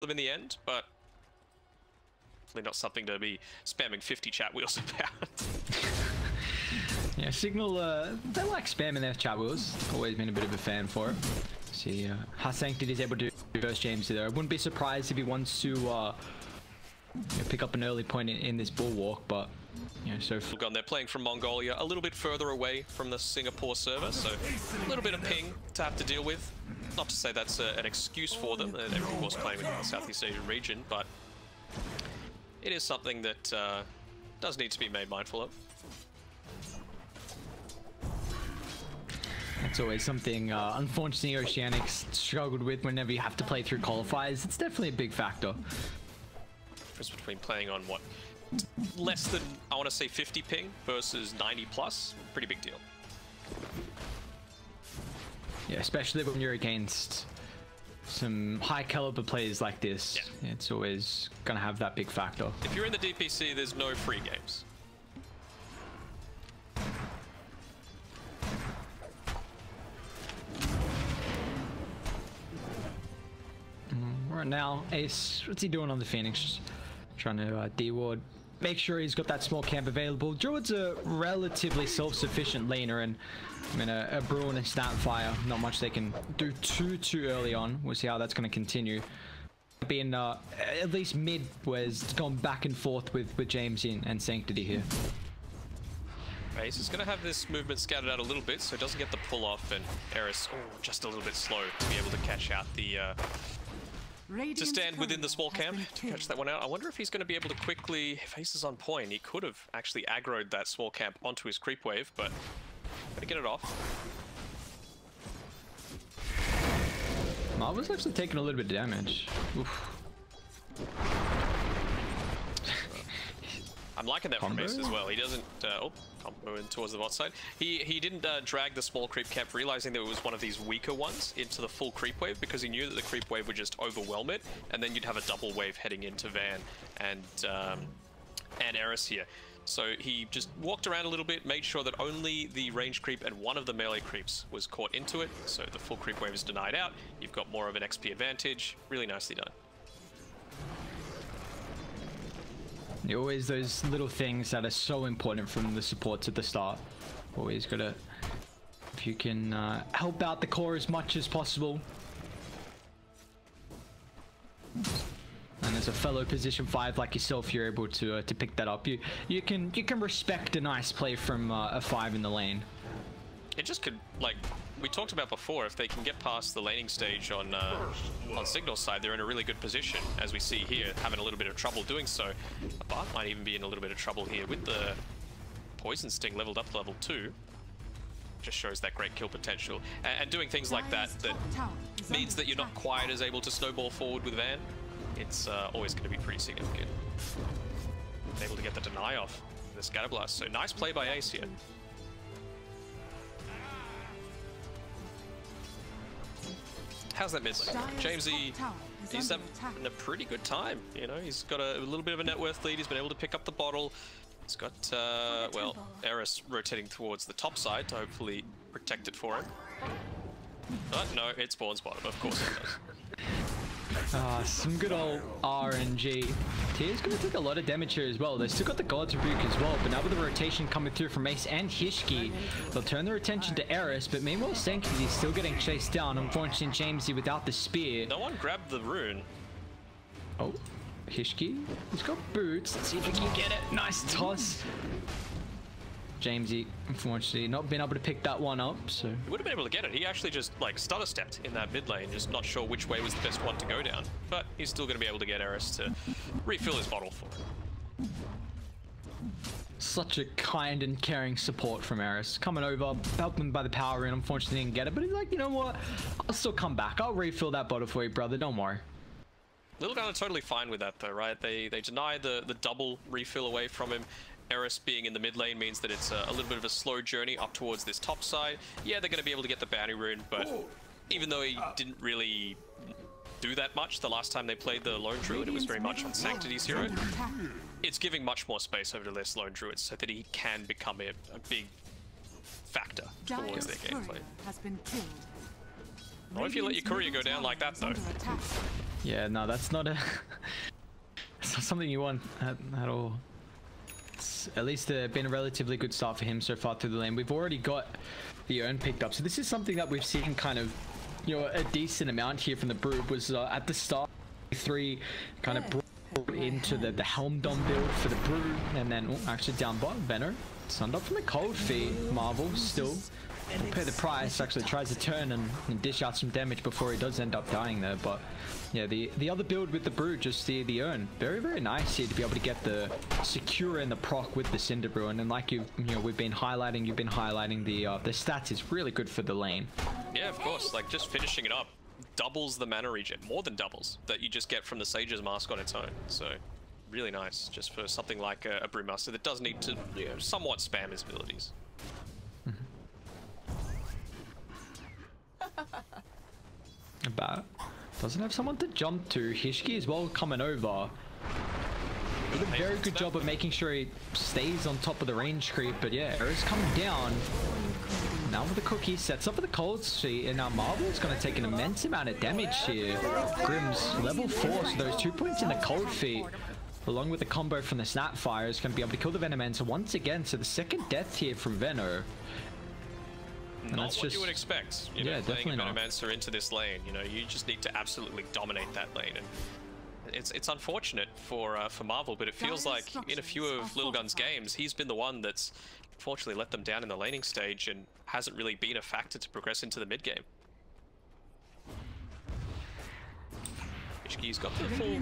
them in the end, but definitely not something to be spamming 50 chat wheels about. Yeah, Cignal, they like spamming their chat wheels. Always been a bit of a fan for it. See how Sanctity is able to reverse Jamesy there. I wouldn't be surprised if he wants to pick up an early point in this bulwark, but so Lilgun, they're playing from Mongolia, a little bit further away from the Singapore server, so a little bit of ping to have to deal with. Not to say that's an excuse for them. They're of course playing within the Southeast Asian region, but it is something that does need to be made mindful of. That's always something, unfortunately, Oceanics struggled with whenever you have to play through qualifiers. It's definitely a big factor. Difference between playing on, what, less than, I want to say 50 ping versus 90 plus, pretty big deal. Yeah, especially when you're against some high caliber players like this. Yeah. It's always going to have that big factor. If you're in the DPC, there's no free games. Right now, Ace, what's he doing on the Phoenix? Just trying to D-ward. Make sure he's got that small camp available. Druid's a relatively self-sufficient laner, and I mean, a Brew and a Snapfire, not much they can do too early on. We'll see how that's going to continue. Being at least mid, where it's gone back and forth with Jamesy and Sanctity here. Ace is going to have this movement scattered out a little bit, so it doesn't get the pull off, and Erice, just a little bit slow to be able to catch out the... to stand within the small camp to catch that one out. I wonder if he's going to be able to quickly, if Ace is on point, he could have actually aggroed that small camp onto his creep wave, but gotta get it off. Marvel's actually taking a little bit of damage. Oof. I'm liking that from Ace as well. He doesn't, combo in towards the bot side. He didn't drag the small creep camp, realizing that it was one of these weaker ones, into the full creep wave, because he knew that the creep wave would just overwhelm it, and then you'd have a double wave heading into Van and Erice here. So he just walked around a little bit, made sure that only the range creep and one of the melee creeps was caught into it, so the full creep wave is denied out. You've got more of an XP advantage. Really nicely done. Always those little things that are so important from the supports at the start. Always gotta, if you can help out the core as much as possible. And as a fellow position 5 like yourself, you're able to pick that up. You can respect a nice play from a 5 in the lane. It just could, like we talked about before, if they can get past the laning stage on Cignal's side, they're in a really good position, as we see here, having a little bit of trouble doing so. Abat might even be in a little bit of trouble here with the Poison Sting leveled up to level 2. Just shows that great kill potential. And doing things like that means that you're not quite as able to snowball forward with Van. It's always going to be pretty significant. Able to get the deny off the Scatterblast. So nice play by Ace here. How's that mid lane? Jamesy, he's having a pretty good time. You know, he's got a little bit of a net worth lead. He's been able to pick up the bottle. He's got, well, Erice rotating towards the top side to hopefully protect it for him. But no, it spawns bottom. Of course it does. Some good old RNG. Tier's going to take a lot of damage here as well. They've still got the God's Rebuke as well, but now with the rotation coming through from Ace and Hishgee, they'll turn their attention to Erice, but meanwhile Sanctity's still getting chased down. Unfortunately, Jamesy without the spear. No one grabbed the rune. Oh, Hishgee, he's got boots. Let's see if he can get it. Nice toss. Jamesy, unfortunately, not being able to pick that one up, so... He would have been able to get it. He actually just, like, stutter-stepped in that mid lane, just not sure which way was the best one to go down. But he's still going to be able to get Erice to refill his bottle for him. Such a kind and caring support from Erice. Coming over, helped him by the power rune, unfortunately didn't get it, but he's like, you know what? I'll still come back. I'll refill that bottle for you, brother. Don't worry. Lilgun are totally fine with that, though, right? They deny the double refill away from him. Erice being in the mid lane means that it's a little bit of a slow journey up towards this top side. Yeah, they're going to be able to get the bounty rune, but even though he didn't really do that much the last time they played the Lone Druid, it was very much on Sanctity's hero. It's giving much more space over to this Lone Druid so that he can become a big factor towards their gameplay. Not if you let your courier go down like that, though. Yeah, no, that's not a... It's not something you want at all. It's at least been a relatively good start for him so far through the lane. We've already got the urn picked up, so this is something that we've seen kind of, you know, a decent amount here from the Brew. Was at the start, 3 kind of brought into the Helm Dom build for the Brew, and then actually down bottom, Venner sunned up from the cold feet. Marvel still will pay the price. Actually tries to turn and dish out some damage before he does end up dying there, but yeah, the other build with the Brew, just the urn, very nice here to be able to get the secure and the proc with the Cinder Brew, and then like you've been highlighting the stats is really good for the lane. Yeah, of course, like just finishing it up doubles the mana regen, more than doubles, that you just get from the Sage's Mask on its own. So really nice, just for something like a Brewmaster that does need to, you know, somewhat spam his abilities. Abat doesn't have someone to jump to. Hishgee as well coming over. Did a very good job of making sure he stays on top of the range creep, but yeah, Erice coming down. Now with the cookie, sets up for the cold sheet, and now Marvel's going to take an immense amount of damage here. Grim's level 4, so those 2 points in the cold feet, along with the combo from the Snapfire, is going to be able to kill the Venomancer once again. So the second death here from Veno. And not that's what just, you would expect. You know, playing a Venomancer into this lane, you know, you just need to absolutely dominate that lane. And it's unfortunate for Marvel, but it feels like in a few of Lilgun's games, he's been the one that's unfortunately let them down in the laning stage and hasn't really been a factor to progress into the mid game. Hishgee's got the full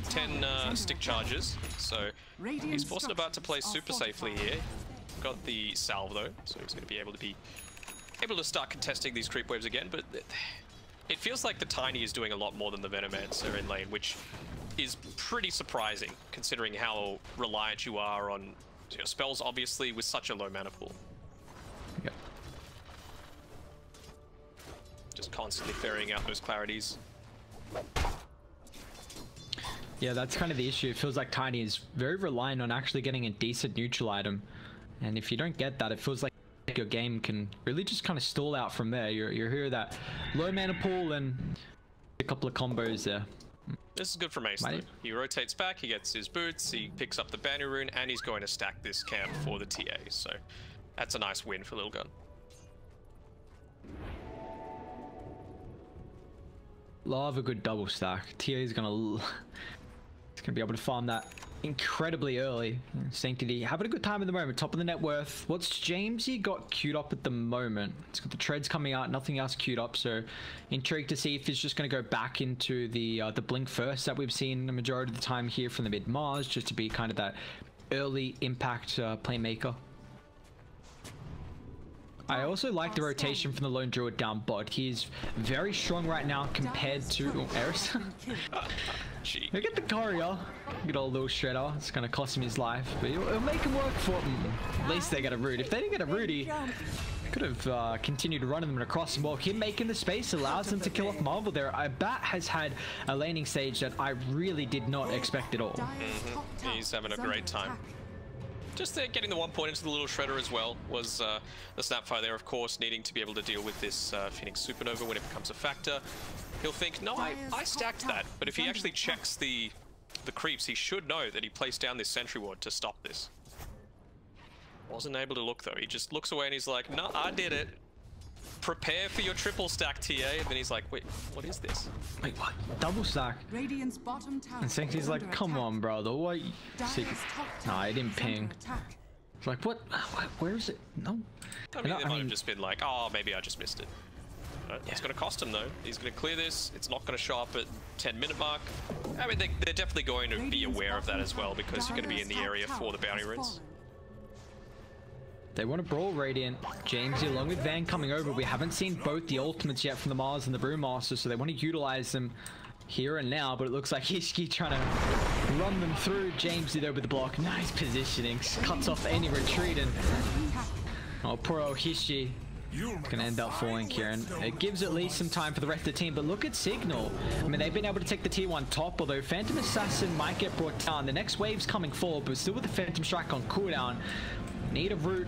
10 stick charges, so he's forcing Abat to play super safely here. Got the salve though, so he's going to be able to start contesting these creep waves again, but it feels like the Tiny is doing a lot more than the Venomancer in lane, which is pretty surprising considering how reliant you are on, you know, spells, obviously, with such a low mana pool. Yep. Just constantly ferrying out those clarities. Yeah, that's kind of the issue. It feels like Tiny is very reliant on actually getting a decent neutral item, and if you don't get that, it feels like your game can really just kind of stall out from there. You're here that low mana pool and a couple of combos there. This is good for Mace though. He rotates back, he gets his boots, he picks up the Banner Rune, and he's going to stack this camp for the TA, so that's a nice win for Lilgun. Love a good double stack. TA is gonna be able to farm that incredibly early. Sanctity having a good time at the moment, top of the net worth. What's Jamesy got queued up at the moment? It's got the treads coming out, nothing else queued up, so intrigued to see if he's just going to go back into the blink first that we've seen the majority of the time here from the mid Mars, just to be kind of that early impact playmaker. I also like the rotation from the lone Druid down bot. He's very strong right now compared to Erice. Look at the courier. Good old little shredder. It's going to cost him his life, but it'll make him work for him. At least they get a root. If they didn't get a root, he could have continued running them across the wall. Him making the space allows them to kill off Marvel there. Abat has had a laning stage that I really did not expect at all. He's having a great time. Just getting the 1 point into the little shredder as well was the Snapfire there, of course, needing to be able to deal with this Phoenix Supernova when it becomes a factor. He'll think, no, I stacked that. But if he actually checks the creeps, he should know that he placed down this sentry ward to stop this. Wasn't able to look though. He just looks away and he's like, no, I did it. Prepare for your triple stack, TA. And then he's like, wait, what is this? Wait, what? Double stack? Radiant's bottom tower. And Sanctity's like, come on, brother. What? Nah, I didn't ping. It's like, what? Where is it? No. I mean, they might have just been like, oh, maybe I just missed it. It's going to cost him though. He's going to clear this. It's not going to show up at 10-minute mark. I mean, they're definitely going to be aware of that as well, because you're going to be in the area for the bounty runes. They want to brawl Radiant. Jamesy along with Van coming over. We haven't seen both the ultimates yet from the Mars and the Brewmaster, so they want to utilize them here and now, but it looks like Hishgee trying to run them through. Jamesy there with the block. Nice positioning. Cuts off any retreat, and oh, poor old Hishgee gonna end up falling here, and it gives at least some time for the rest of the team. But look at Cignal. I mean, they've been able to take the tier 1 top, although Phantom Assassin might get brought down. The next wave's coming forward, but still with the Phantom Strike on cooldown. Need a root.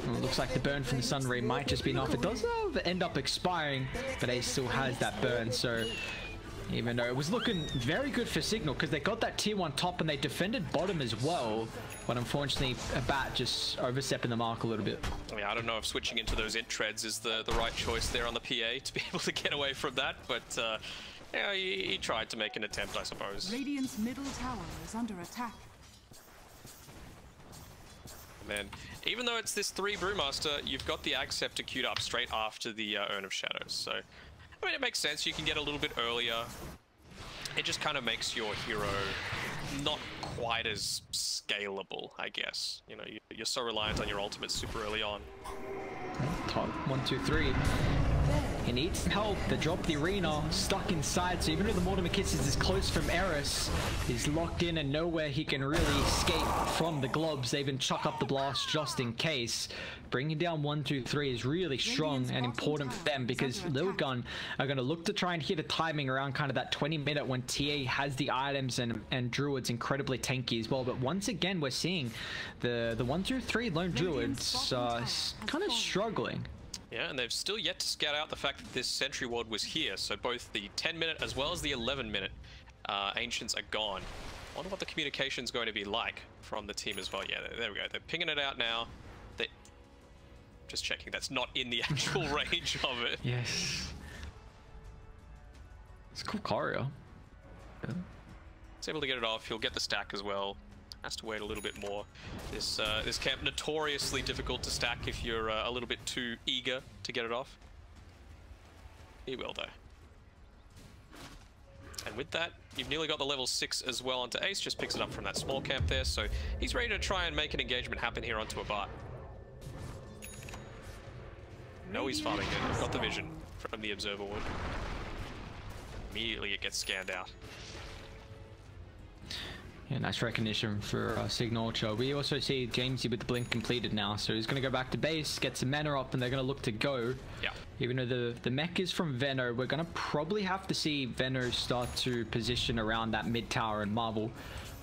Well, it looks like the burn from the Sun Ray might just be enough. It does end up expiring, but Ace still has that burn, so Even though it was looking very good for Cignal because they got that tier 1 top and they defended bottom as well. But unfortunately, Abat just overstepping the mark a little bit. Yeah, I don't know if switching into those int treads is the right choice there on the PA to be able to get away from that. But yeah, he tried to make an attempt, I suppose. Radiant's middle tower is under attack. Man, even though it's this 3 Brewmaster, you've got the Ag Scepter queued up straight after the Urn of Shadows. So, I mean, it makes sense. You can get a little bit earlier. It just kind of makes your hero not quite as scalable, I guess. You know, you're so reliant on your ultimate super early on. Top 1, 2, 3. He needs some help. They drop the arena, stuck inside, so even though the Mortimer Kisses is close from Erice, he's locked in and nowhere he can really escape from the globs. They even chuck up the blast just in case. Bringing down 1, 2, 3 is really strong and important for them because Lilgun are going to look to try and hit a timing around kind of that 20-minute when TA has the items and Druid's incredibly tanky as well. But once again, we're seeing the 1 through 3 lone Druids kind of struggling. Yeah, and they've still yet to scout out the fact that this Sentry Ward was here, so both the 10-minute as well as the 11-minute Ancients are gone. I wonder what the communication's going to be like from the team as well. Yeah, there we go. They're pinging it out now. Just checking that's not in the actual range of it. Yes. It's a cool choreo. Yeah. It's able to get it off. He'll get the stack as well. Has to wait a little bit more. This camp notoriously difficult to stack if you're a little bit too eager to get it off. He will though. And with that, you've nearly got the level 6 as well onto Ace. Just picks it up from that small camp there. So he's ready to try and make an engagement happen here onto Abat. No, he's farming it. Got the vision from the Observer Wood. Immediately it gets scanned out. Yeah, nice recognition for Cignal. We also see Jamesy with the blink completed now, so he's going to go back to base, get some mana up, and they're going to look to go. Yeah. Even though the mech is from Veno, we're going to probably have to see Veno start to position around that mid tower and Marvel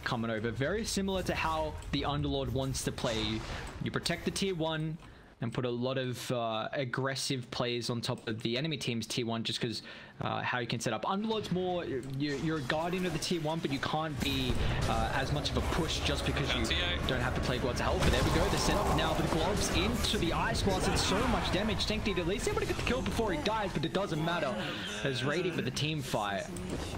coming over. Very similar to how the Underlord wants to play. You protect the tier 1 and put a lot of aggressive plays on top of the enemy team's tier 1 just because how you can set up. Underlord's more, you're a guardian of the tier 1, but you can't be as much of a push just because you don't have to play Gods of Hell. But there we go, the setup now with the gloves into the Ice Blast. It's so much damage. Sanctity at least able to get the kill before he dies, but it doesn't matter as Radiant with the team fight.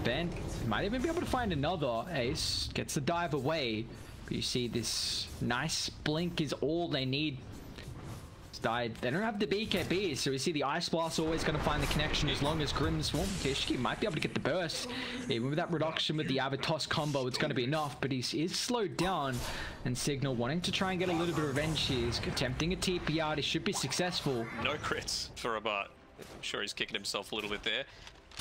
Ben might even be able to find another. Ace gets the dive away. But you see this nice blink is all they need. Died. They don't have the BKB, so we see the Ice Blast always going to find the connection as long as Grimzx. Well, Hishgee might be able to get the burst. Even with that reduction with the Avatos combo, it's going to be enough, but he is slowed down. And Cignal wanting to try and get a little bit of revenge. He's attempting a TP out. He should be successful. No crits for Abat. I'm sure he's kicking himself a little bit there.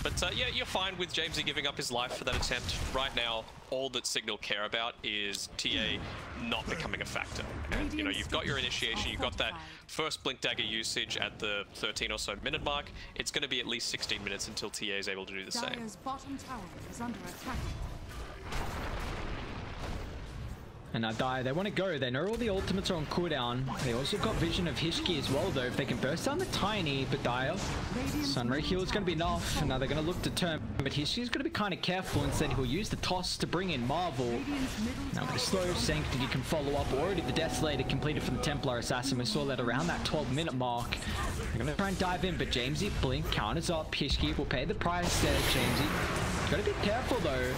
But yeah, you're fine with Jamesy giving up his life for that attempt. Right now, all that Cignal care about is TA not becoming a factor. And, you know, you've got your initiation, you've got that first Blink Dagger usage at the 13 or so minute mark. It's going to be at least 16 minutes until TA is able to do the same. Dire's bottom tower is under attack. And now they want to go. They know all the ultimates are on cooldown. They also got vision of Hishgee as well, though. If they can burst down the tiny, but Dire, Sunray heal is going to be enough. And now they're going to look to turn, but Hishgee's going to be kind of careful. Instead, he'll use the toss to bring in Marvel. Now with the slow Sanctity can follow up. Already the Death Slayer completed from the Templar Assassin. We saw that around that 12-minute mark. They're going to try and dive in, but Jamesy, blink, counters up. Hishgee will pay the price there, Jamesy. Got to be careful, though.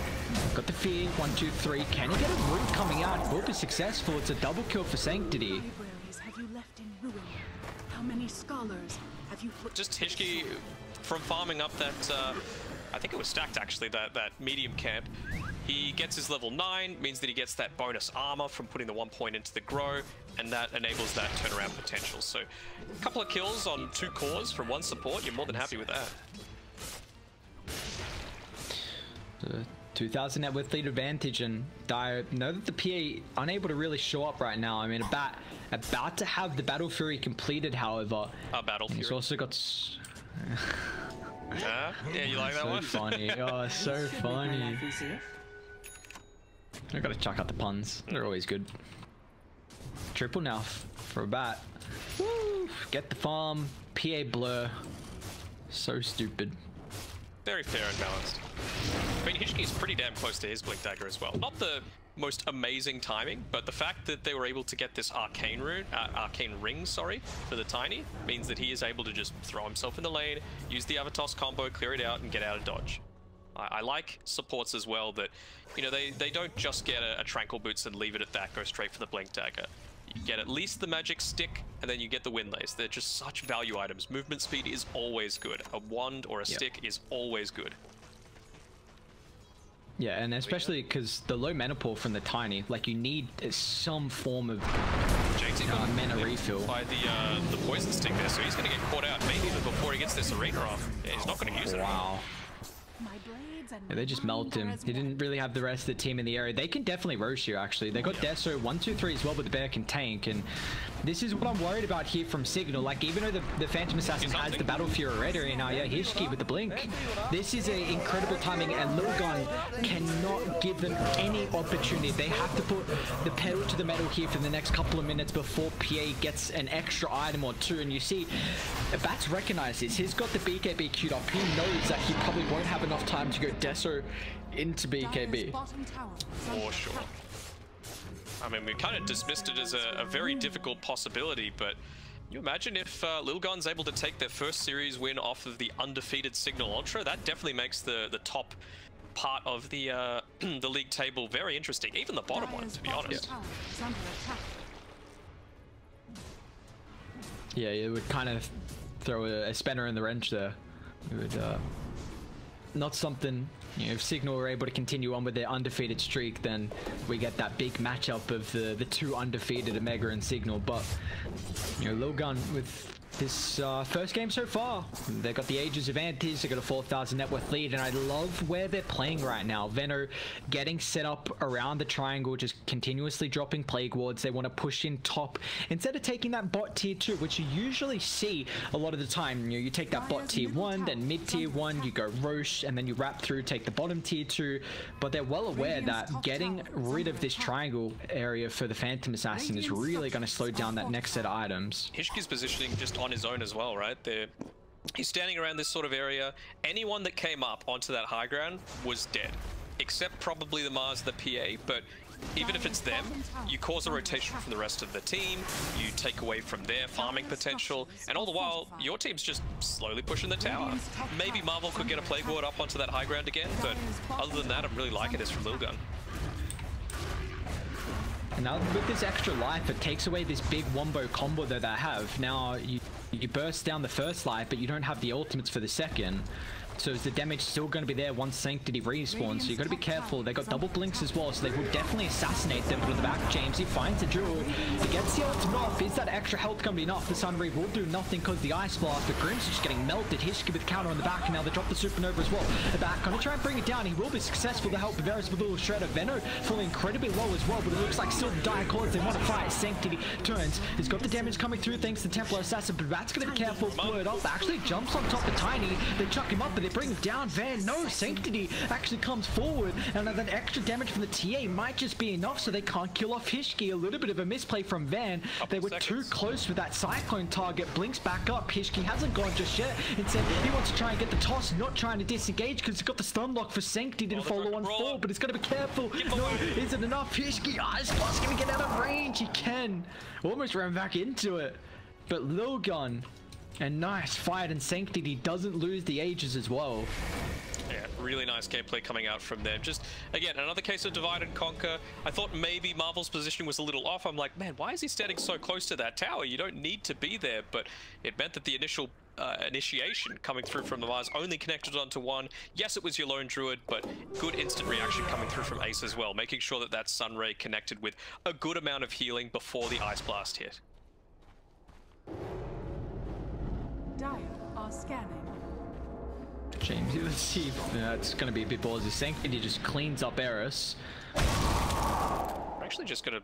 Got the fear, 1, 2, 3. Can he get a root coming out? Will be successful. It's a double kill for Sanctity. Libraries have you left in ruin? How many scholars have you put? Just Hishgee from farming up that, I think it was stacked actually, that medium camp. He gets his level 9, means that he gets that bonus armor from putting the 1 point into the grow, and that enables that turnaround potential. So a couple of kills on 2 cores from 1 support, you're more than happy with that. 2000 net with lead advantage, and Dire know that the PA unable to really show up right now. I mean, about to have the Battle Fury completed, however. Battle Fury. He's also got... yeah, you like that so one? Funny. Oh, so funny. I gotta chuck out the puns. They're always good. Triple now for Abat. Woo! Get the farm. PA blur. So stupid. Very fair and balanced. I mean, Hishgee is pretty damn close to his Blink Dagger as well. Not the most amazing timing, but the fact that they were able to get this arcane ring, for the Tiny, means that he is able to just throw himself in the lane, use the Avatos combo, clear it out, and get out of dodge. I like supports as well that, you know, they don't just get a Tranquil Boots and leave it at that, go straight for the Blink Dagger. You get at least the magic stick, and then you get the Windlace. They're just such value items. Movement speed is always good. A wand or a stick is always good. Yeah, and especially because the low mana pool from the Tiny, like you need some form of mana refill. By the poison stick there, so he's going to get caught out maybe even before he gets this arena off. Yeah, he's not going to use it. Wow. Yeah, they just melt him. He didn't really have the rest of the team in the area. They can definitely roast you, actually. They got Deso 1, 2, 3 as well, but the bear can tank. And this is what I'm worried about here from Cignal. Like, even though the Phantom Assassin has the Battle Fury already, now, yeah, Hishgee with the blink. This is an incredible timing, and Lilgun cannot give them any opportunity. They have to put the pedal to the metal here for the next couple of minutes before PA gets an extra item or two. And you see, Abat's recognized this. He's got the BKB queued up. He knows that he probably won't have enough time to go Deso into BKB. For sure. I mean, we kind of dismissed it as a very difficult possibility, but you imagine if Lilgun's able to take their first series win off of the undefeated Cignal Ultra? That definitely makes the top part of the the league table very interesting. Even the bottom one, to be honest. Yeah, it would kind of throw a spanner in the wrench there. It would not something, you know, if Cignal were able to continue on with their undefeated streak, then we get that big matchup of the two undefeated Omega and Cignal. But, you know, Lilgun with this first game so far, they got the Aegis advantage, they got a 4,000 net worth lead, and I love where they're playing right now. Veno getting set up around the triangle, just continuously dropping Plague Wards. They want to push in top instead of taking that bot tier 2, which you usually see a lot of the time. You know, you take that bot tier 1, then mid tier 1, you go Roche, and then you wrap through, take the bottom tier 2. But they're well aware that getting rid of this triangle area for the Phantom Assassin is really going to slow down that next set of items. Hishgee's positioning just on his own as well, right? He's standing around this sort of area. Anyone that came up onto that high ground was dead, except probably the Mars, the PA. But even if it's them, you cause a rotation from the rest of the team, you take away from their farming potential, and all the while your team's just slowly pushing the tower. Maybe Marvel could get a Plague Ward up onto that high ground again, but other than that, I'm really liking this from Lilgun. And now with this extra life, it takes away this big wombo combo that they have. Now you burst down the first life, but you don't have the ultimates for the second. So is the damage still going to be there once Sanctity respawns? So you got to be careful. They got double blinks as well, so they will definitely assassinate them. But in the back, Jamesy finds the Druid. He gets the ultimate off. Is that extra health going to be enough? The Sunray will do nothing because the Ice Blast. But Grimzx just getting melted. Hishgee with counter on the back, and now they drop the Supernova as well. The back going to try and bring it down. He will be successful to help Erice with a little shredder. Veno falling incredibly low as well, but it looks like still the dire chords. They want to fight. Sanctity turns. He's got the damage coming through thanks to Templar Assassin, but Rat's going to be careful. Blow it off. Actually jumps on top of Tiny. They chuck him up, but they bring him down. Van, no, Sanctity actually comes forward, and that extra damage from the TA might just be enough so they can't kill off Hishgee. A little bit of a misplay from Van. They were too close with that Cyclone target. Blinks back up. Hishgee hasn't gone just yet. Instead, he wants to try and get the toss, not trying to disengage because he's got the stun lock for Sanctity to follow on forward, but he's got to be careful. No, isn't enough. Hishgee, Ice Blast going to get out of range. He can. Almost ran back into it. But Lilgun, a nice fight, and Sanctity doesn't lose the Aegis as well. Yeah, really nice gameplay coming out from them. Just, again, another case of divide and conquer. I thought maybe Marvel's positioning was a little off. I'm like, man, why is he standing so close to that tower? You don't need to be there. But it meant that the initial initiation coming through from the Mars only connected onto one. Yes, it was your lone Druid, but good instant reaction coming through from Ace as well, making sure that that Sunray connected with a good amount of healing before the Ice Blast hit. Dire are scanning. Jamesy, let's see if it's going to be a bit ballsy. Sanctity just cleans up Erice. I'm actually just going to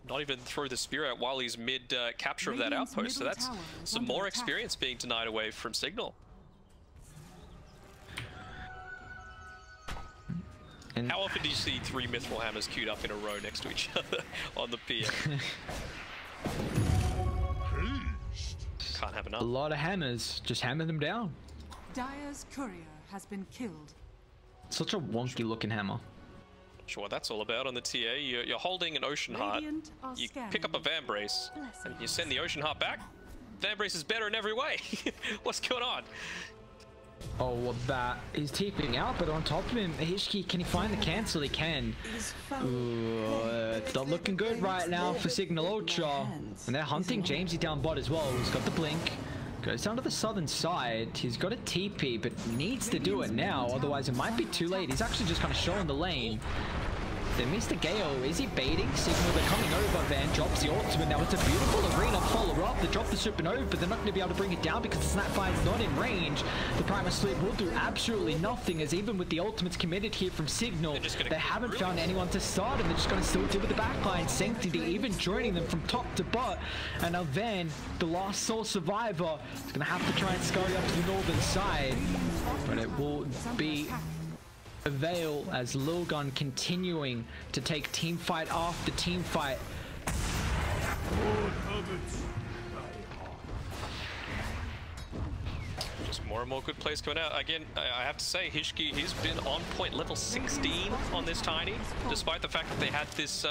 not even throw the spear out while he's mid capture of that outpost. So that's some more experience being denied away from Cignal. And how often do you see 3 Mithril Hammers queued up in a row next to each other on the pier? Can't have enough. A lot of hammers. Just hammer them down. Dire's courier has been killed. Such a wonky looking hammer. Sure, what that's all about on the TA. You're holding an Ocean Heart. You pick up a Vambrace, and you send the Ocean Heart back. Vambrace is better in every way. What's going on? Oh, well, that he's TPing out, but on top of him, Hishgee, can he find the cancel? He can. Ooh, it's not looking good right now for Cignal Ultra. And they're hunting Jamesy down bot as well. He's got the blink. Goes down to the southern side. He's got a TP, but needs to do it now. Otherwise, it might be too late. He's actually just kind of showing the lane. Then Mr. Gale, is he baiting? Cignal, they're coming over. Van drops the ultimate. Now it's a beautiful arena follow-up. They drop the supernova, but they're not going to be able to bring it down because the Snapfire is not in range. The Primal Sleep will do absolutely nothing, as even with the ultimates committed here from Cignal, they haven't found anyone to start, and they're just going to still deal with the backline. Sanctity even joining them from top to bot. And now Van, the last sole survivor, is going to have to try and scurry up to the northern side. But it will be Avail as Lilgun continuing to take team fight after team fight. Just more and more good plays coming out. Again, I have to say, Hishgee, he's been on point level 16 on this Tiny, despite the fact that they had this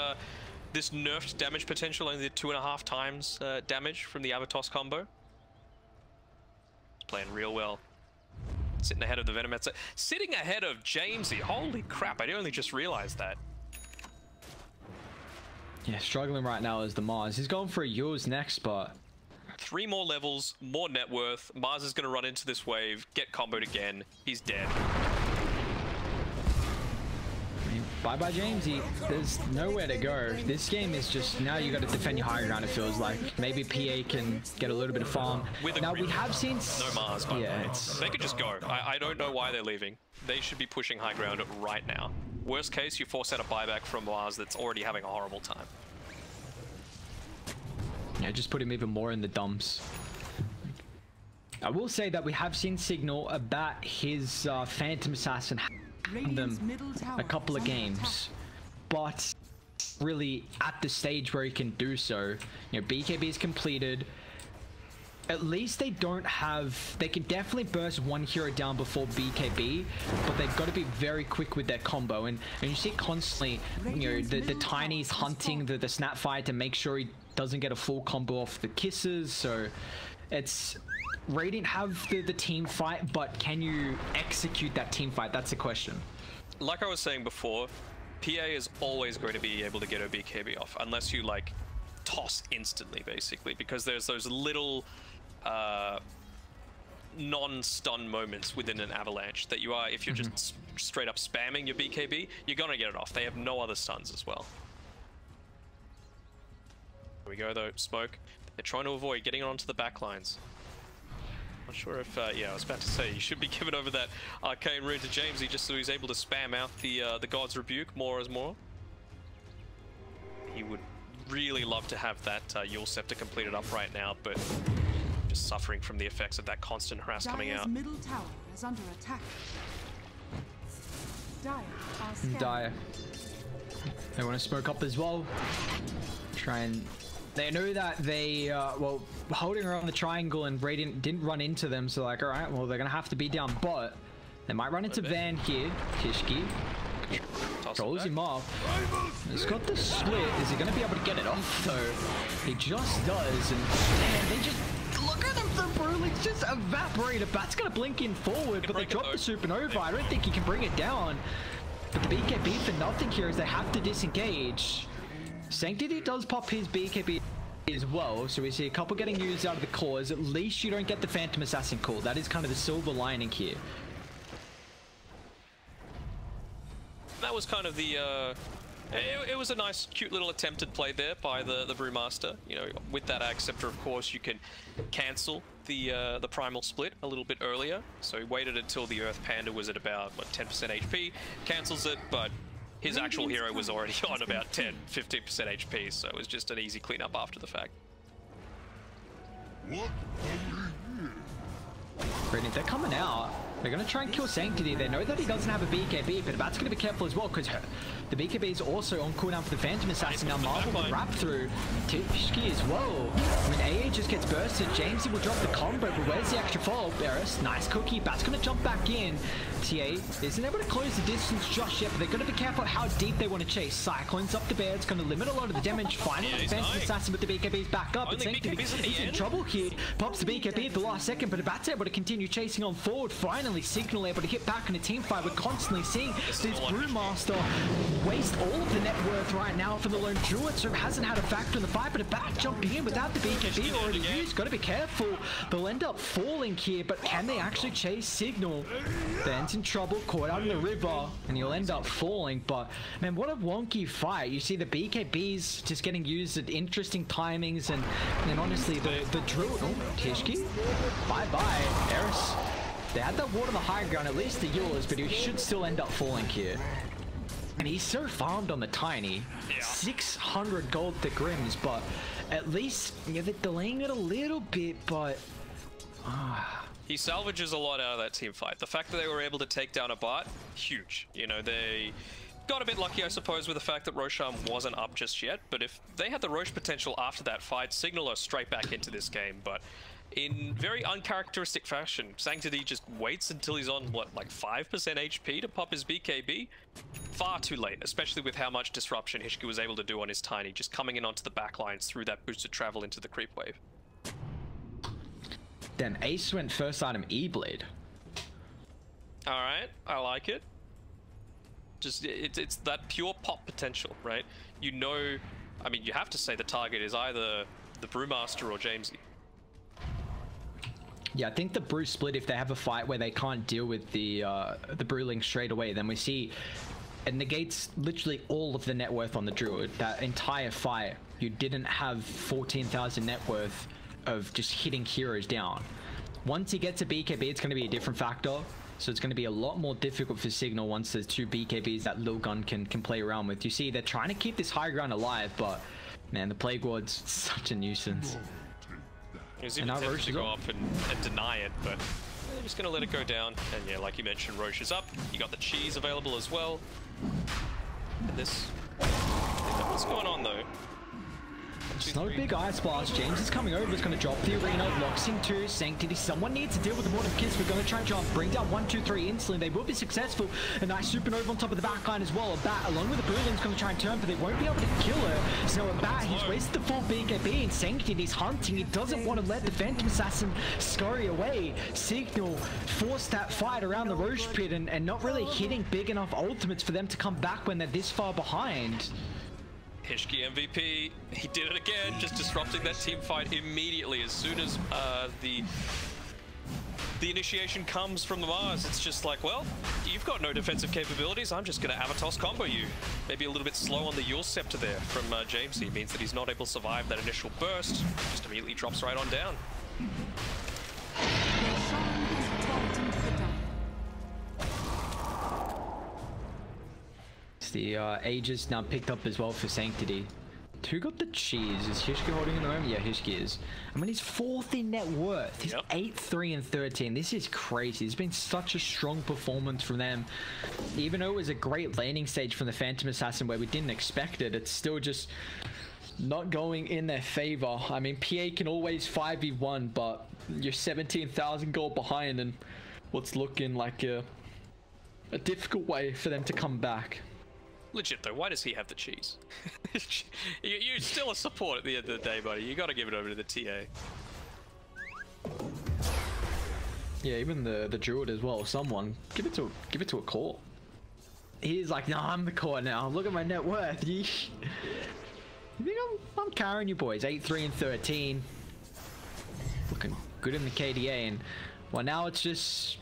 this nerfed damage potential, only 2.5 times damage from the Abatos combo. He's playing real well. Sitting ahead of the Venomancer. Sitting ahead of Jamesy. Holy crap, I only just realized that. Yeah, struggling right now is the Mars. He's going for a Yours next, but 3 more levels, more net worth. Mars is going to run into this wave, get comboed again. He's dead. Bye-bye, Jamesy. There's nowhere to go. This game is just, now you got to defend your high ground, it feels like. Maybe PA can get a little bit of farm. Now, we have seen... No Mars, but yeah, they could just go. I don't know why they're leaving. They should be pushing high ground right now. Worst case, you force out a buyback from Mars that's already having a horrible time. Yeah, just put him even more in the dumps. I will say that we have seen Cignal Abat his Phantom Assassin them a couple of games, but really at the stage where he can do so. You know, BKB is completed. At least they don't have, they can definitely burst one hero down before BKB, but they've got to be very quick with their combo. And you see constantly, you know, the Tiny's hunting the Snapfire to make sure he doesn't get a full combo off the kisses. So it's Radiant have the team fight, but can you execute that team fight? That's the question. Like I was saying before, PA is always going to be able to get a BKB off, unless you like toss instantly, basically, because there's those little non-stun moments within an avalanche that you are, if you're just straight up spamming your BKB, you're gonna get it off. They have no other stuns as well. Here we go though, smoke. They're trying to avoid getting it onto the backlines. Not sure if, yeah, I was about to say, you should be giving over that Arcane Rune to Jamesy just so he's able to spam out the God's Rebuke more as more. He would really love to have that Yule Scepter completed up right now, but just suffering from the effects of that constant harass coming out. Middle tower is under attack. Dire. They want to smoke up as well. Try and... They know that they, well, holding around the triangle and Radiant didn't run into them, so like, alright, well, they're gonna have to be down bot. They might run into Van here. Hishgee rolls him off. He's got the split. Is he gonna be able to get it off, though? He just does, and man, they just... Look at them for brutally just evaporate. Abat's gonna blink in forward, but they drop the supernova. I don't think he can bring it down. But the BKB for nothing here is they have to disengage. Sanctity does pop his BKB as well, so we see a couple getting used out of the cores. At least you don't get the Phantom Assassin call. That is kind of the silver lining here. That was kind of the, it was a nice, cute little attempted play there by the Brewmaster. You know, with that Ag Scepter, of course, you can cancel the Primal Split a little bit earlier. So he waited until the Earth Panda was at about, what, 10% HP, cancels it, but his actual hero was already on about 10-15% HP, so it was just an easy cleanup after the fact. Brilliant, they're coming out. They're going to try and kill Sanctity. They know that he doesn't have a BKB, but Abat's going to be careful as well, because The BKB is also on cooldown for the Phantom Assassin. Now Marvel will wrap through. Hishgee as well. I mean, AA just gets bursted. Jamesy will drop the combo, but where's the extra follow-up? Erice, nice cookie. Bat's going to jump back in. TA isn't able to close the distance just yet, but they're going to be careful how deep they want to chase. Cyclone's up the bear. It's going to limit a lot of the damage. Finally, the Phantom Assassin with the BKBs back up. He's in trouble here. Pops the BKB at the last second, but Abat's able to continue chasing on forward. Finally, Cignal able to hit back in a team fight. We're constantly seeing this Brewmaster waste all of the net worth right now for the lone Druid, so hasn't had a factor in the fight, but Abat jumping in without the BKB already used. Got to be careful. They'll end up falling here, but can they actually chase Cignal? Ben's in trouble, caught out in the river, and he'll end up falling. But man, what a wonky fight. You see the BKBs just getting used at interesting timings, and honestly, the Druid. Oh, Hishgee. Bye-bye, Erice. They had that ward on the high ground, at least the Eulers, but he should still end up falling here. And he's so farmed on the Tiny. 600 gold to Grims, but at least, yeah, they're delaying it a little bit, but... He salvages a lot out of that team fight. The fact that they were able to take down Abat, huge. You know, they got a bit lucky, I suppose, with the fact that Roshan wasn't up just yet, but if they had the Roche potential after that fight, Cignal are straight back into this game, but in very uncharacteristic fashion, Sanctity just waits until he's on, what, like 5% HP to pop his BKB? Far too late, especially with how much disruption Hishgee was able to do on his Tiny, just coming in onto the backlines through that boosted travel into the creep wave. Then Ace went first item E-Blade. Alright, I like it. Just, it's that pure pop potential, right? You know, I mean, you have to say the target is either the Brewmaster or Jamesy. Yeah, I think the Brew split, if they have a fight where they can't deal with the Brewling straight away, then we see it negates literally all of the net worth on the Druid. That entire fight, you didn't have 14,000 net worth of just hitting heroes down. Once he gets a BKB, it's going to be a different factor. So it's going to be a lot more difficult for Cignal once there's two BKBs that Lilgun can play around with. You see, they're trying to keep this high ground alive, but man, the Plague Ward's such a nuisance. He's even tempted to go up and deny it, but they're just going to let it go down. And yeah, like you mentioned, Roche is up. You got the cheese available as well. And this... What's going on, though? It's not a big ice blast. James is coming over. He's going to drop the arena. Locks into Sanctity. Someone needs to deal with the Mortal Kiss. We're going to try and jump. Bring down 1, 2, 3 instantly. They will be successful. A nice supernova on top of the backline as well. Abat, along with the Brewling's going to try and turn, but they won't be able to kill her. So Abat, he's wasted the full BKB, and Sanctity's hunting. He doesn't want to let the Phantom Assassin scurry away. Cignal forced that fight around the Roche pit and not really hitting big enough ultimates for them to come back when they're this far behind. Hishgee MVP, he did it again, just disrupting that team fight immediately as soon as the initiation comes from the Mars. It's just like, well, you've got no defensive capabilities, I'm just going to Avatos combo you. Maybe a little bit slow on the Yule Scepter there from Jamesy, means that he's not able to survive that initial burst, just immediately drops right on down. The Aegis now picked up as well for Sanctity. Who got the cheese? Is Hishgee holding it at the moment? Yeah, Hishgee is. I mean, he's 4th in net worth. He's 8, 3, and 13. This is crazy. It's been such a strong performance from them. Even though it was a great landing stage from the Phantom Assassin where we didn't expect it, it's still just not going in their favor. I mean, PA can always 5v1, but you're 17,000 gold behind, and what's looking like a difficult way for them to come back. Legit though, why does he have the cheese? You're still a support at the end of the day, buddy. You got to give it over to the TA. Yeah, even the Druid as well. Someone give it to a core. He's like, no, I'm the core now. Look at my net worth. Yeesh. You think I'm carrying you boys? 8, 3, and 13. Looking good in the KDA, and well, now it's just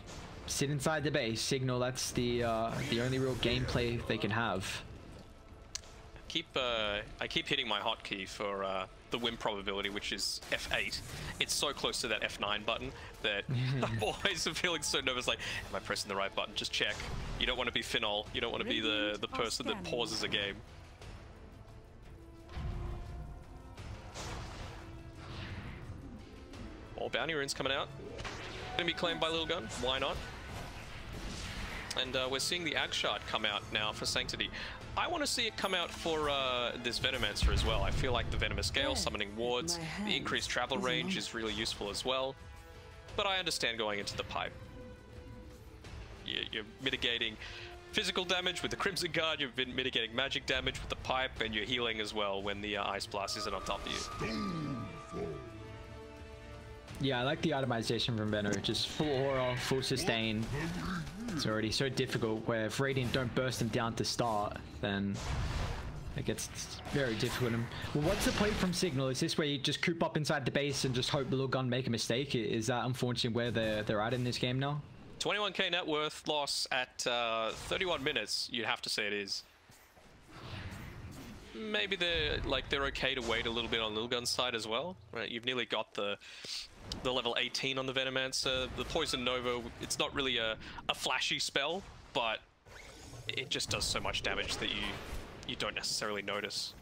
sit inside the base. Cignal, that's the only real gameplay they can have. I keep hitting my hotkey for the win probability, which is F8. It's so close to that F9 button that I'm always feeling so nervous, like, am I pressing the right button? Just check. You don't want to be Finol. You don't want to be the person that pauses a game. More bounty runes coming out. Gonna be claimed by Lilgun. Why not? And we're seeing the Ag Shard come out now for Sanctity. I want to see it come out for this Venomancer as well. I feel like the Venomous Gale, summoning wards, the increased travel range is really useful as well. But I understand going into the pipe. You're mitigating physical damage with the Crimson Guard, you've been mitigating magic damage with the pipe, and you're healing as well when the Ice Blast isn't on top of you. Yeah, I like the itemization from Veno. Just full aura, full sustain. It's already so difficult where if Radiant don't burst them down to start, then it gets very difficult. Well, what's the play from Cignal? Is this where you just coop up inside the base and just hope the Lilgun make a mistake? Is that unfortunately where they're at in this game now? 21k net worth loss at 31 minutes, you'd have to say it is. Maybe they're okay to wait a little bit on Lilgun's side as well, right? You've nearly got the level 18 on the Venomancer. The Poison Nova, it's not really a flashy spell, but it just does so much damage that you don't necessarily notice.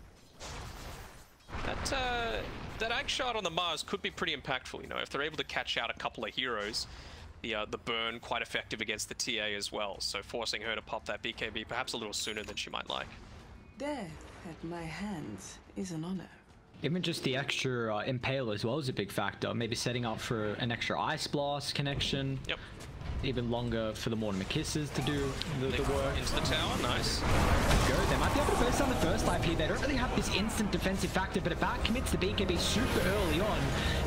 That Ag Shard on the Mars could be pretty impactful, you know, if they're able to catch out a couple of heroes. The burn quite effective against the TA as well, so forcing her to pop that BKB perhaps a little sooner than she might like. Death at my hands is an honor. Even just the extra Impale as well is a big factor. Maybe setting up for an extra Ice Blast connection. Yep. Even longer for the Mortimer Kisses to do the work. Into the tower, nice. Go. They might be able to burst on the first IP. They don't really have this instant defensive factor, but Abat commits the BKB super early on.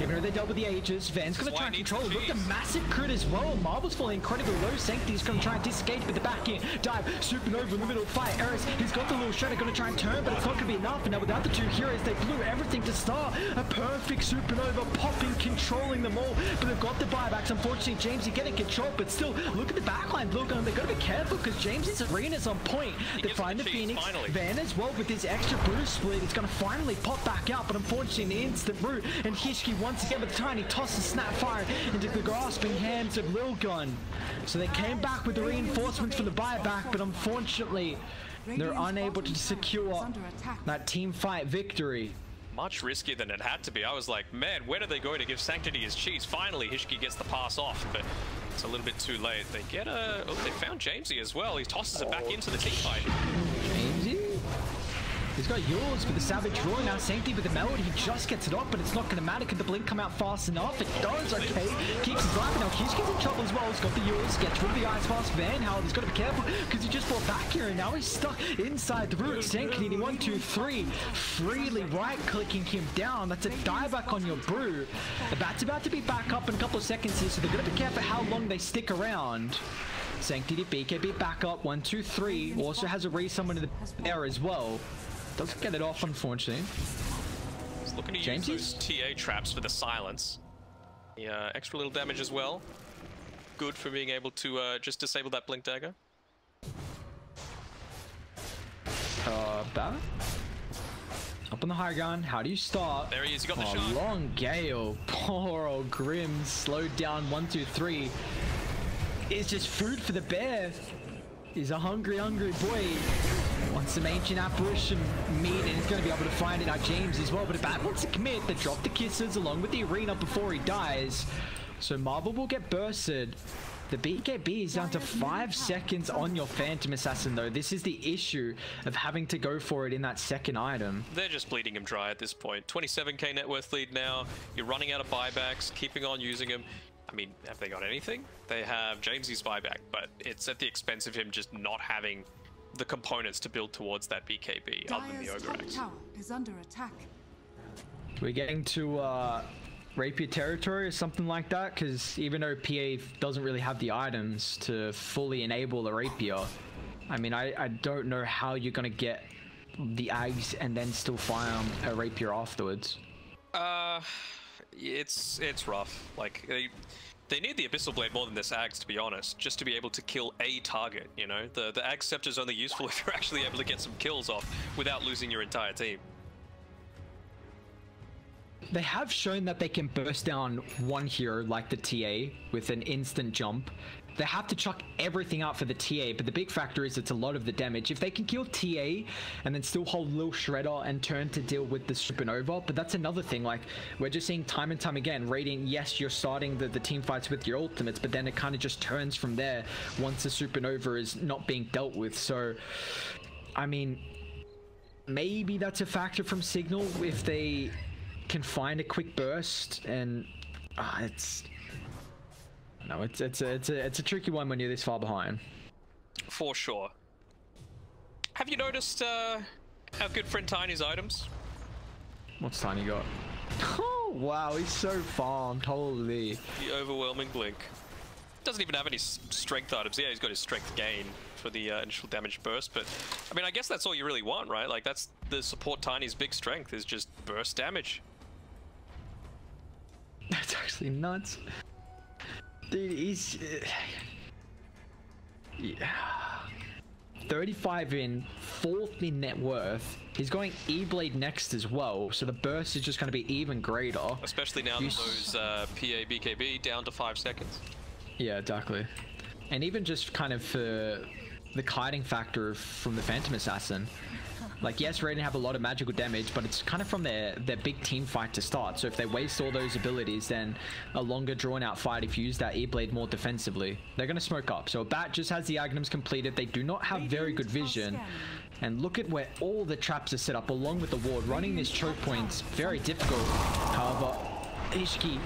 Even though they dealt with the Aegis, Van's going to try and control. Look at the massive crit as well. Marble's falling incredibly low. Sanctity's going to try and disengage with the back in. Dive, Supernova in the middle of the fight. Erice, he's got the little shredder, going to try and turn, but it's not going to be enough. And now without the two heroes, they blew everything to start. A perfect Supernova popping, controlling them all. But they've got the buybacks. Unfortunately, Jamesy getting control, but still, look at the backline, Lilgun. They've got to be careful because Jamesy's arena's on point. They find the Phoenix. Finally. Van as well with his extra boost split. It's going to finally pop back out, but unfortunately, the instant root. And Hishgee once again with the tiny tosses Snapfire into the grasping hands of Lilgun. So they came back with the reinforcements for the buyback, but unfortunately, they're unable to secure that team fight victory. Much riskier than it had to be. I was like, man, when are they going to give Sanctity his cheese? Finally, Hishgee gets the pass off, but it's a little bit too late. They get a... Oh, they found Jamesy as well. He tosses it back into the team fight. Jamesy? He's got yours with the Savage Roar. Now Sanctity with the Melody. He just gets it off, but it's not going to matter. Can the Blink come out fast enough? It does, okay. Keeps his life. Now Hishgee's in trouble as well. He's got the yours. Gets rid of the Ice Fast Van. Howard, he's got to be careful because he just fought back here and now he's stuck inside the root. Sanctity, 1, 2, 3. Freely right-clicking him down. That's a dieback on your Brew. The Bat's about to be back up in a couple of seconds here, so they're going to be careful how long they stick around. Sanctity, BKB back up. 1, 2, 3. Also has a resummon in there as well. Doesn't get it off, unfortunately. He's looking to use those TA traps for the silence. Yeah, extra little damage as well. Good for being able to just disable that Blink Dagger. Bat? Up on the high ground. How do you start? There he is. He got the shot. Long gale. Poor old Grim. Slowed down. 1, 2, 3. It's just food for the bear. He's a hungry, hungry boy. Wants some ancient apparition meat, and he's going to be able to find it out James as well. But Abat wants to commit. They drop the kisses along with the arena before he dies. So Marble will get bursted. The BKB is down to 5 seconds on your Phantom Assassin, though. This is the issue of having to go for it in that second item. They're just bleeding him dry at this point. 27k net worth lead now. You're running out of buybacks, keeping on using them. I mean, have they got anything? They have Jamesy's buyback, but it's at the expense of him just not having the components to build towards that BKB other than the Ogre Axe. Tower is under attack. We're getting to Rapier territory or something like that, because even though PA doesn't really have the items to fully enable a Rapier, I mean, I don't know how you're going to get the Ags and then still fire a Rapier afterwards. It's rough. Like, they need the Abyssal Blade more than this Ags, to be honest, just to be able to kill a target, you know? The Ag Scepter is only useful if you're actually able to get some kills off without losing your entire team. They have shown that they can burst down one hero like the TA with an instant jump. They have to chuck everything out for the TA, but the big factor is it's a lot of the damage. If they can kill TA and then still hold Lil Shredder and turn to deal with the Supernova, but that's another thing, like, we're just seeing time and time again, Radiant, yes, you're starting the team fights with your ultimates, but then it kind of just turns from there once the Supernova is not being dealt with. So I mean, maybe that's a factor from Cignal if they can find a quick burst, and it's a tricky one when you're this far behind. For sure. Have you noticed our good friend Tiny's items? What's Tiny got? Oh wow, he's so farmed. Holy. The overwhelming blink. Doesn't even have any strength items. Yeah, he's got his strength gain for the initial damage burst, but I mean, I guess that's all you really want, right? Like, that's the support Tiny's big strength, is just burst damage. That's actually nuts. Dude, he's... yeah. 35 in, 4th in net worth. He's going E-Blade next as well, so the burst is just going to be even greater. Especially now that those PA BKB down to 5 seconds. Yeah, exactly. And even just kind of the kiting factor from the Phantom Assassin. Like, yes, Raiden have a lot of magical damage, but it's kind of from their big team fight to start. So if they waste all those abilities, then a longer drawn-out fight if you use that E-Blade more defensively, they're going to smoke up. So Abat just has the Agnums completed. They do not have very good vision. And look at where all the traps are set up, along with the ward. Running this choke point's very difficult. However, Hishgee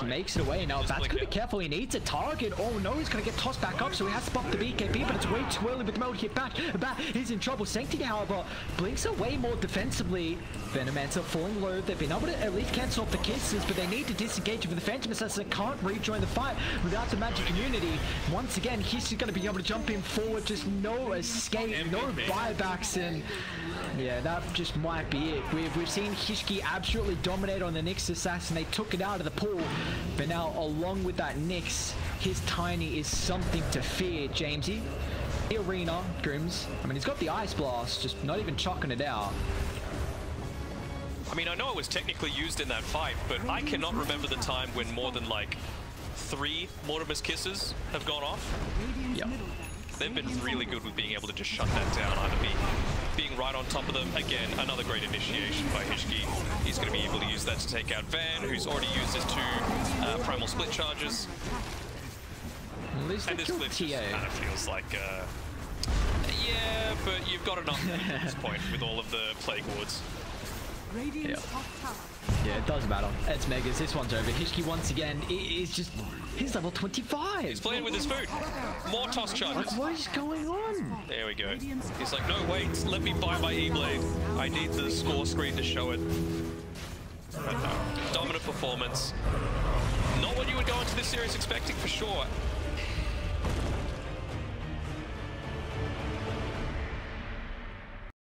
makes it away. Now Abat's gonna be careful. He needs a target. Oh no, he's gonna get tossed back up, so he has to bump the BKB, but it's way too early with the mode hit back. Abat is in trouble. Sanctity, however, blinks away more defensively. Venomancer falling low. They've been able to at least cancel off the kisses, but they need to disengage with the Phantom Assassin. Can't rejoin the fight without the magic community. Once again, Hishgee's gonna be able to jump in forward. Just no escape, no buybacks, and yeah, that just might be it. We've seen Hishgee absolutely dominate on the Nyx Assassin. They took it out of the pool, but now along with that Nyx, his Tiny is something to fear. Jamesy, the arena, Grims. I mean, he's got the Ice Blast, just not even chucking it out. I mean, I know it was technically used in that fight, but I cannot remember the time when more than like 3 Mortimer's Kisses have gone off. Yep. They've been really good with being able to just shut that down, either being right on top of them. Again, another great initiation by Hishgee. He's going to be able to use that to take out Van, who's already used his 2 primal split charges. And this clip just kind of feels like, yeah, but you've got enough at this point with all of the Plague Wards. Yeah. Yeah, it does matter. It's Megas. This one's over. Hishgee once again is just... he's level 25. He's playing with his food. More toss charges. Like, what is going on? There we go. He's like, no, wait. Let me buy my E-Blade. I need the score screen to show it. But no. Dominant performance. Not what you would go into this series expecting, for sure.